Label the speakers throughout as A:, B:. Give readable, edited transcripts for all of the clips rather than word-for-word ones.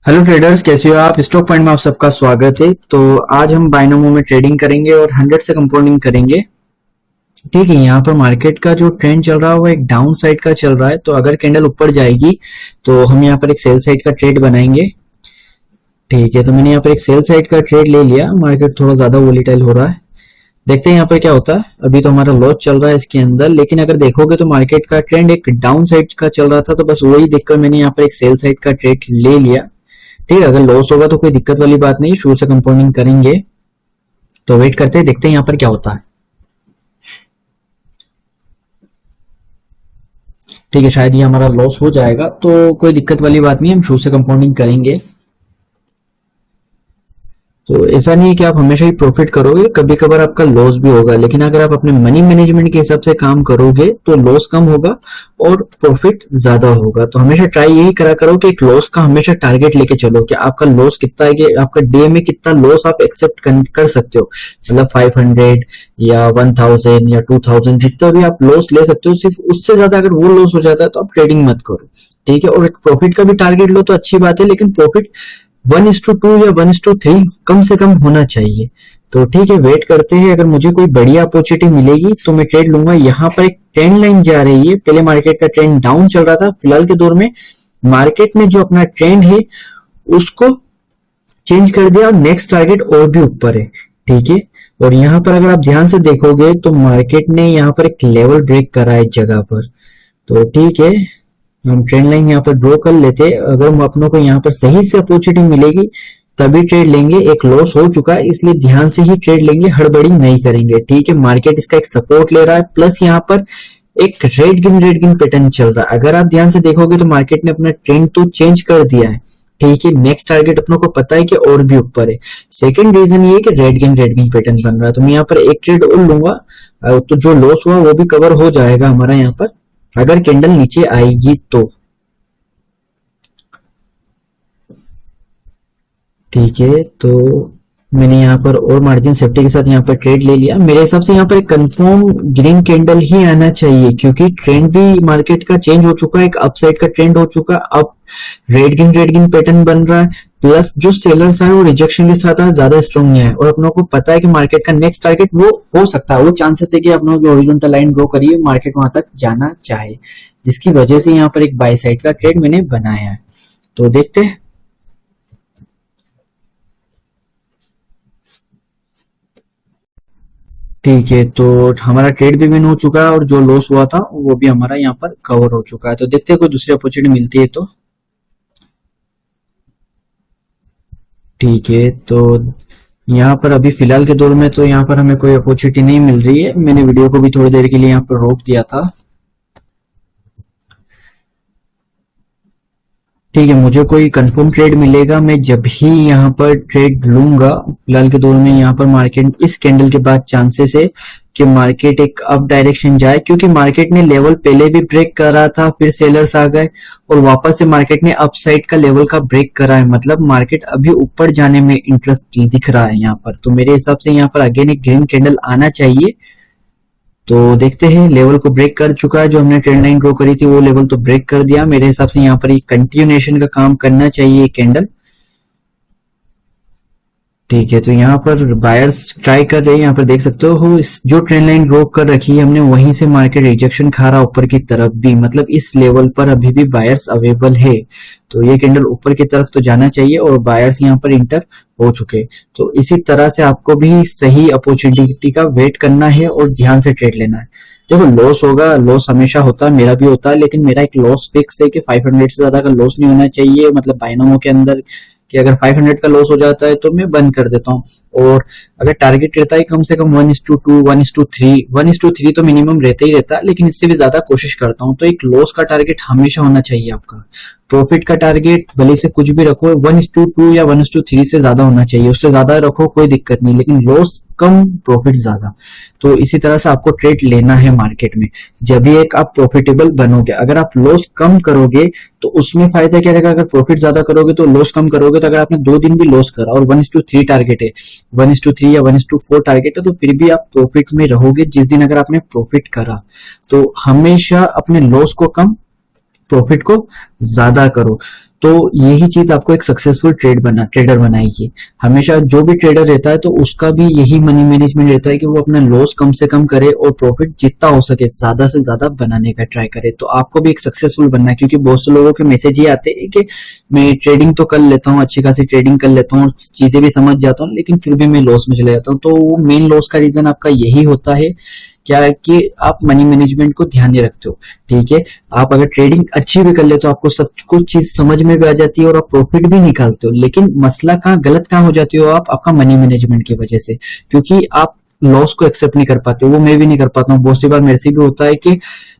A: Hello traders, कैसे हो आप। स्टॉक पॉइंट में आप सबका स्वागत है। तो आज हम बायनोमो में ट्रेडिंग करेंगे और 100 से कंपाउंडिंग करेंगे। ठीक है, यहाँ पर मार्केट का जो ट्रेंड चल रहा है वो एक डाउन साइड का चल रहा है। तो अगर कैंडल ऊपर जाएगी तो हम यहाँ पर एक सेल साइड का ट्रेड बनाएंगे। ठीक है, तो मैंने यहाँ पर एक सेल साइड का ट्रेड ले लिया। मार्केट थोड़ा ज्यादा वोलेटाइल हो रहा है, देखते हैं यहाँ पर क्या होता है। अभी तो हमारा लॉस चल रहा है इसके अंदर, लेकिन अगर देखोगे तो मार्केट का ट्रेंड एक डाउन साइड का चल रहा था। तो बस वही देखकर मैंने यहाँ पर एक सेल साइड का ट्रेड ले लिया। ठीक है, अगर लॉस होगा तो कोई दिक्कत वाली बात नहीं, शुरू से कंपाउंडिंग करेंगे। तो वेट करते हैं, देखते हैं यहाँ पर क्या होता है। ठीक है, शायद ये हमारा लॉस हो जाएगा, तो कोई दिक्कत वाली बात नहीं, हम शुरू से कंपाउंडिंग करेंगे। तो ऐसा नहीं है कि आप हमेशा ही प्रॉफिट करोगे, कभी कभार आपका लॉस भी होगा। लेकिन अगर आप अपने मनी मैनेजमेंट के हिसाब से काम करोगे तो लॉस कम होगा और प्रॉफिट ज्यादा होगा। तो हमेशा ट्राई यही करा करो कि एक लॉस का हमेशा टारगेट लेके चलो कि आपका लॉस कितना है, कि आपका डे में कितना लॉस आप एक्सेप्ट कर सकते हो। मतलब 500 या 1000 या 2000, जितना भी आप लॉस ले सकते हो। सिर्फ उससे ज्यादा अगर वो लॉस हो जाता है तो आप ट्रेडिंग मत करो। ठीक है, और एक प्रॉफिट का भी टारगेट लो तो अच्छी बात है, लेकिन प्रॉफिट 1:2 या 1:3 कम से कम होना चाहिए। तो ठीक है, वेट करते हैं। अगर मुझे कोई बढ़िया अपॉर्चुनिटी मिलेगी तो मैं ट्रेड लूंगा। यहाँ पर एक ट्रेंड लाइन जा रही है, पहले मार्केट का ट्रेंड डाउन चल रहा था। फिलहाल के दौर में मार्केट ने जो अपना ट्रेंड है उसको चेंज कर दिया और नेक्स्ट टारगेट और भी ऊपर है। ठीक है, और यहाँ पर अगर आप ध्यान से देखोगे तो मार्केट ने यहाँ पर एक लेवल ब्रेक करा है इस जगह पर। तो ठीक है, हम ट्रेंड लाइन यहाँ पर ड्रॉ कर लेते हैं। अगर हम अपनों को यहाँ पर सही से अपॉर्चुनिटी मिलेगी तभी ट्रेड लेंगे। एक लॉस हो चुका है इसलिए ध्यान से ही ट्रेड लेंगे, हड़बड़ी नहीं करेंगे। ठीक है, मार्केट इसका एक सपोर्ट ले रहा है, प्लस यहाँ पर एक रेड गिन पैटर्न चल रहा है। अगर आप ध्यान से देखोगे तो मार्केट ने अपना ट्रेंड तो चेंज कर दिया है। ठीक है, नेक्स्ट टारगेट अपनों को पता है कि और भी ऊपर है। सेकंड रीजन ये है कि रेड गिन पैटर्न बन रहा है। तो मैं यहाँ पर एक ट्रेड और लूंगा, तो जो लॉस हुआ वो भी कवर हो जाएगा हमारा यहाँ पर, अगर कैंडल नीचे आएगी तो। ठीक है, तो मैंने यहाँ पर और मार्जिन सेफ्टी के साथ यहाँ पर ट्रेड ले लिया। मेरे हिसाब से यहाँ पर एक कंफर्म ग्रीन कैंडल ही आना चाहिए, क्योंकि ट्रेंड भी मार्केट का चेंज हो चुका है, एक अपसाइड का ट्रेंड हो चुका है। अब रेड गिन पैटर्न बन रहा है, प्लस जो सेलर्स है वो रिजेक्शन के साथ ज्यादा स्ट्रॉन्ग है। और अपनों को पता है कि मार्केट का नेक्स्ट टारगेट वो हो सकता है, वो चांसेस है कि अपनों जो हॉरिजॉन्टल लाइन ड्रॉ करी है मार्केट वहां तक जाना चाहे, जिसकी वजह से यहाँ पर एक बाय साइड का ट्रेड मैंने बनाया है। तो देखते हैं। ठीक है, तो हमारा ट्रेड भी विन हो चुका है और जो लॉस हुआ था वो भी हमारा यहाँ पर कवर हो चुका है। तो देखते हैं कोई दूसरी अपॉर्चुनिटी मिलती है तो। ठीक है, तो यहाँ पर अभी फिलहाल के दौर में तो यहाँ पर हमें कोई अपॉर्चुनिटी नहीं मिल रही है। मैंने वीडियो को भी थोड़ी देर के लिए यहाँ पर रोक दिया था। ठीक है, मुझे कोई कंफर्म ट्रेड मिलेगा मैं जब ही यहाँ पर ट्रेड लूंगा। फिलहाल के दौर में यहाँ पर मार्केट इस कैंडल के बाद चांसेस है कि मार्केट एक अप डायरेक्शन जाए, क्योंकि मार्केट ने लेवल पहले भी ब्रेक करा था, फिर सेलर्स आ गए और वापस से मार्केट ने अप साइड का लेवल का ब्रेक करा है। मतलब मार्केट अभी ऊपर जाने में इंटरेस्ट दिख रहा है यहाँ पर। तो मेरे हिसाब से यहाँ पर अगेन एक ग्रीन कैंडल आना चाहिए। तो देखते हैं, लेवल को ब्रेक कर चुका है। जो हमने ट्रेंड लाइन ड्रॉ करी थी वो लेवल तो ब्रेक कर दिया। मेरे हिसाब से यहाँ पर ये कंटिन्यूएशन का काम करना चाहिए कैंडल। ठीक है, तो यहाँ पर बायर्स ट्राई कर रहे हैं। यहाँ पर देख सकते हो इस जो ट्रेंड लाइन ड्रॉ कर रखी है हमने, वहीं से मार्केट रिजेक्शन खा रहा ऊपर की तरफ भी। मतलब इस लेवल पर अभी भी बायर्स अवेलेबल है, तो ये कैंडल ऊपर की तरफ तो जाना चाहिए और बायर्स यहाँ पर इंटर हो चुके। तो इसी तरह से आपको भी सही अपॉर्चुनिटी का वेट करना है और ध्यान से ट्रेड लेना है। देखो, लॉस होगा, लॉस हमेशा होता है, मेरा भी होता है, लेकिन मेरा एक लॉस फिक्स है कि 500 से ज्यादा का लॉस नहीं होना चाहिए। मतलब बायनोमो के अंदर कि अगर 500 का लॉस हो जाता है तो मैं बंद कर देता हूँ। और अगर टारगेट रहता है कम से कम 1:2 1:3 1:3 तो मिनिमम रहता ही रहता है, लेकिन इससे भी ज्यादा कोशिश करता हूँ। तो एक लॉस का टारगेट हमेशा होना चाहिए आपका। प्रॉफिट का टारगेट भले से कुछ भी रखो, 1:2 या 1:3 से ज्यादा होना चाहिए। उससे ज्यादा रखो कोई दिक्कत नहीं, लेकिन लॉस कम प्रॉफिट ज्यादा। तो इसी तरह से आपको ट्रेड लेना है मार्केट में, जब भी एक आप प्रॉफिटेबल बनोगे। अगर आप लॉस कम करोगे तो उसमें फायदा क्या रहेगा, अगर प्रॉफिट ज्यादा करोगे तो लॉस कम करोगे। तो अगर आपने 2 दिन भी लॉस करा और 1:3 टारगेट है, 1:3 या 1:4 टारगेट है, तो फिर भी आप प्रॉफिट में रहोगे जिस दिन अगर आपने प्रॉफिट करा। तो हमेशा अपने लॉस को कम प्रॉफिट को ज्यादा करो। तो यही चीज आपको एक सक्सेसफुल ट्रेडर बनाएगी। हमेशा जो भी ट्रेडर रहता है तो उसका भी यही मनी मैनेजमेंट रहता है कि वो अपना लॉस कम से कम करे और प्रॉफिट जितना हो सके ज्यादा से ज्यादा बनाने का ट्राई करे। तो आपको भी एक सक्सेसफुल बनना है, क्योंकि बहुत से लोगों के मैसेज ये आते हैं कि मैं ट्रेडिंग तो कर लेता हूँ, अच्छी खासी ट्रेडिंग कर लेता हूँ, चीजें भी समझ जाता हूँ, लेकिन फिर भी मैं लॉस में चले जाता हूँ। तो वो मेन लॉस का रीजन आपका यही होता है क्या है कि आप मनी मैनेजमेंट को ध्यान नहीं रखते हो। ठीक है, आप अगर ट्रेडिंग अच्छी भी कर लेते हो, आपको सब कुछ चीज समझ में भी आ जाती है और आप प्रॉफिट भी निकालते हो, लेकिन मसला कहाँ गलत कहाँ हो जाती हो आप, आपका मनी मैनेजमेंट की वजह से, क्योंकि आप लॉस को एक्सेप्ट नहीं कर पाते हो। वो मैं भी नहीं कर पाता हूँ, बहुत सी बार मेरे से भी होता है कि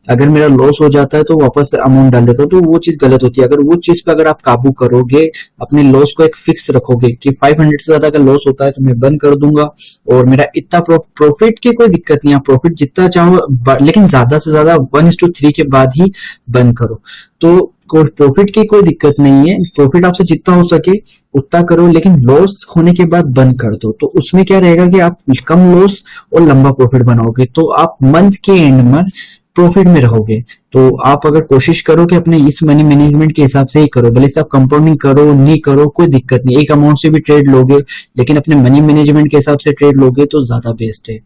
A: अगर मेरा लॉस हो जाता है तो वापस अमाउंट डाल देता हूँ, तो वो चीज गलत होती है। अगर वो चीज पे अगर आप काबू करोगे, अपने लॉस को एक फिक्स रखोगे कि 500 से ज्यादा का लॉस होता है तो मैं बंद कर दूंगा और मेरा इतना प्रॉफिट की कोई दिक्कत नहीं है, प्रॉफिट जितना चाहो, लेकिन ज्यादा से ज्यादा 1:3 के बाद ही बंद करो। तो प्रॉफिट की कोई दिक्कत नहीं है, प्रॉफिट आपसे जितना हो सके उतना करो, लेकिन लॉस होने के बाद बंद कर दो। तो उसमें क्या रहेगा कि आप कम लॉस और लंबा प्रॉफिट बनाओगे, तो आप मंथ के एंड में प्रॉफिट में रहोगे। तो आप अगर कोशिश करो कि अपने इस मनी मैनेजमेंट के हिसाब से ही करो, भले से आप कंपाउंडिंग करो नहीं करो कोई दिक्कत नहीं, एक अमाउंट से भी ट्रेड लोगे, लेकिन अपने मनी मैनेजमेंट के हिसाब से ट्रेड लोगे तो ज्यादा बेस्ट है।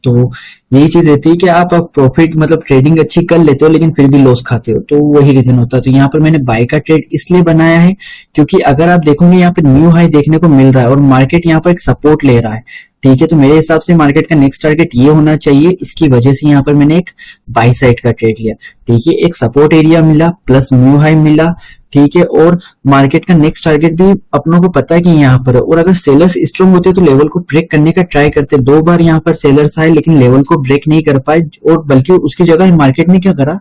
A: तो यही चीज रहती है कि आप प्रॉफिट मतलब ट्रेडिंग अच्छी कर लेते हो लेकिन फिर भी लॉस खाते हो, तो वही रीजन होता है। तो यहाँ पर मैंने बाय का ट्रेड इसलिए बनाया है क्योंकि अगर आप देखोगे यहाँ पे न्यू हाई देखने को मिल रहा है और मार्केट यहाँ पर एक सपोर्ट ले रहा है। ठीक है, तो मेरे हिसाब से मार्केट का नेक्स्ट टारगेट ये होना चाहिए, इसकी वजह से यहाँ पर मैंने एक बाई साइड का ट्रेड लिया। ठीक है, एक सपोर्ट एरिया मिला प्लस न्यू हाई मिला। ठीक है, और मार्केट का नेक्स्ट टारगेट भी अपनों को पता है कि यहाँ पर है, और अगर सेलर्स स्ट्रॉन्ग होते तो लेवल को ब्रेक करने का ट्राई करते। 2 बार यहाँ पर सेलर्स आए लेकिन लेवल को ब्रेक नहीं कर पाए, और बल्कि उसकी जगह मार्केट ने क्या करा,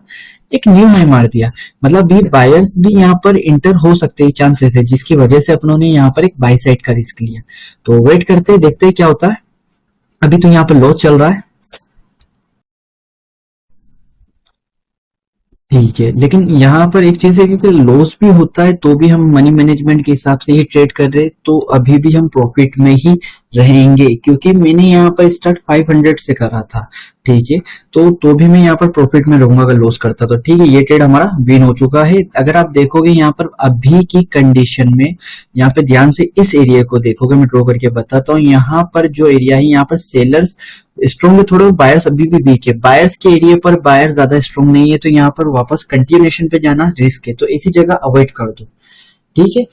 A: एक न्यू हाई मार दिया। मतलब भी बायर्स भी यहाँ पर इंटर हो सकते हैं चांसेस है, जिसकी वजह से अपनों ने यहाँ पर एक बाई साइड का रिस्क लिया। तो वेट करते हैं, देखते हैं क्या होता है। अभी तो यहाँ पर लॉस चल रहा है। ठीक है, लेकिन यहाँ पर एक चीज है क्योंकि लॉस भी होता है तो भी हम मनी मैनेजमेंट के हिसाब से ही ट्रेड कर रहे हैं, तो अभी भी हम प्रॉफिट में ही रहेंगे, क्योंकि मैंने यहाँ पर स्टार्ट 500 से करा था। ठीक है, तो भी मैं यहाँ पर प्रॉफिट में रहूंगा अगर लॉस करता तो। ठीक है, ये ट्रेड हमारा विन हो चुका है। अगर आप देखोगे यहाँ पर अभी की कंडीशन में, यहाँ पे ध्यान से इस एरिया को देखोगे, मैं ड्रॉ करके बताता हूँ। यहाँ पर जो एरिया है यहाँ पर सेलर्स स्ट्रॉन्ग है थोड़े, बायर्स अभी भी वीक है। बायर्स के एरिया पर बायर ज्यादा स्ट्रॉन्ग नहीं है, तो यहाँ पर वापस कंटिन्यूएशन पे जाना रिस्क है, तो इसी जगह अवॉइड कर दो। ठीक है,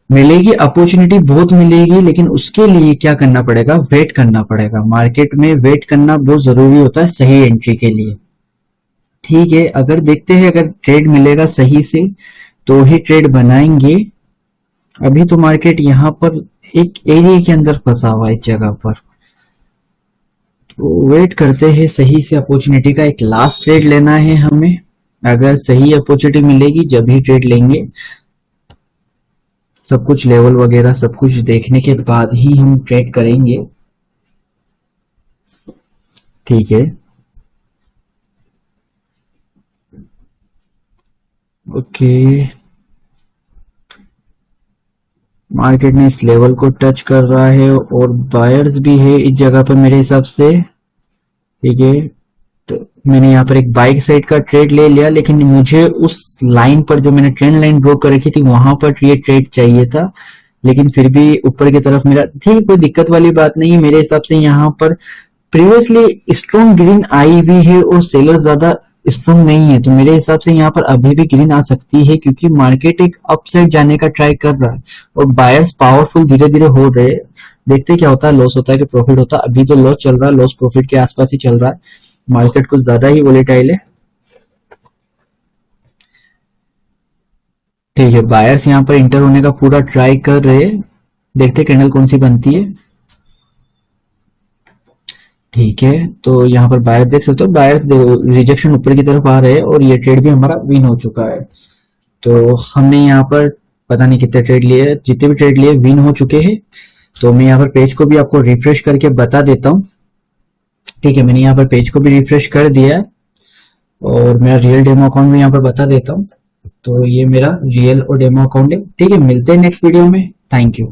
A: मिलेगी अपॉर्चुनिटी बहुत मिलेगी, लेकिन उसके लिए क्या करना पड़ेगा, वेट करना पड़ेगा। मार्केट में वेट करना बहुत जरूरी होता है सही एंट्री के लिए। ठीक है, अगर देखते हैं अगर ट्रेड मिलेगा सही से तो ही ट्रेड बनाएंगे। अभी तो मार्केट यहाँ पर एक एरिया के अंदर फंसा हुआ है इस जगह पर, तो वेट करते हैं सही से अपॉर्चुनिटी का। एक लास्ट ट्रेड लेना है हमें, अगर सही अपॉर्चुनिटी मिलेगी जब ही ट्रेड लेंगे। सब कुछ लेवल वगैरह सब कुछ देखने के बाद ही हम ट्रेड करेंगे। ठीक है, ओके, मार्केट ने इस लेवल को टच कर रहा है और बायर्स भी है इस जगह पर मेरे हिसाब से। ठीक है, तो मैंने यहाँ पर एक बाइक साइड का ट्रेड ले लिया, लेकिन मुझे उस लाइन पर जो मैंने ट्रेंड लाइन ड्रॉ कर रखी थी वहां पर ये ट्रेड चाहिए था, लेकिन फिर भी ऊपर की तरफ मेरा ठीक, कोई दिक्कत वाली बात नहीं है। मेरे हिसाब से यहाँ पर प्रीवियसली स्ट्रॉन्ग ग्रीन आई भी है और सेलर ज्यादा स्ट्रॉन्ग नहीं है, तो मेरे हिसाब से यहाँ पर अभी भी ग्रीन आ सकती है, क्योंकि मार्केट एक अपसाइड जाने का ट्राई कर रहा है और बायर्स पावरफुल धीरे धीरे हो रहे हैं। देखते क्या होता है, लॉस होता है कि प्रॉफिट होता है। अभी तो लॉस चल रहा है, लॉस प्रॉफिट के आसपास ही चल रहा है, मार्केट कुछ ज्यादा ही वोलेटाइल है। ठीक है, बायर्स यहाँ पर इंटर होने का पूरा ट्राई कर रहे हैं, देखते कैंडल कौन सी बनती है। ठीक है, तो यहाँ पर बायर्स देख सकते हो, बायर्स रिजेक्शन ऊपर की तरफ आ रहे हैं और ये ट्रेड भी हमारा विन हो चुका है। तो हमने यहाँ पर पता नहीं कितने ट्रेड लिए, जितने भी ट्रेड लिए विन हो चुके हैं। तो मैं यहाँ पर पेज को भी आपको रिफ्रेश करके बता देता हूँ। ठीक है, मैंने यहाँ पर पेज को भी रिफ्रेश कर दिया है और मेरा रियल डेमो अकाउंट भी यहाँ पर बता देता हूँ। तो ये मेरा रियल और डेमो अकाउंट है। ठीक है, मिलते हैं नेक्स्ट वीडियो में। Thank you.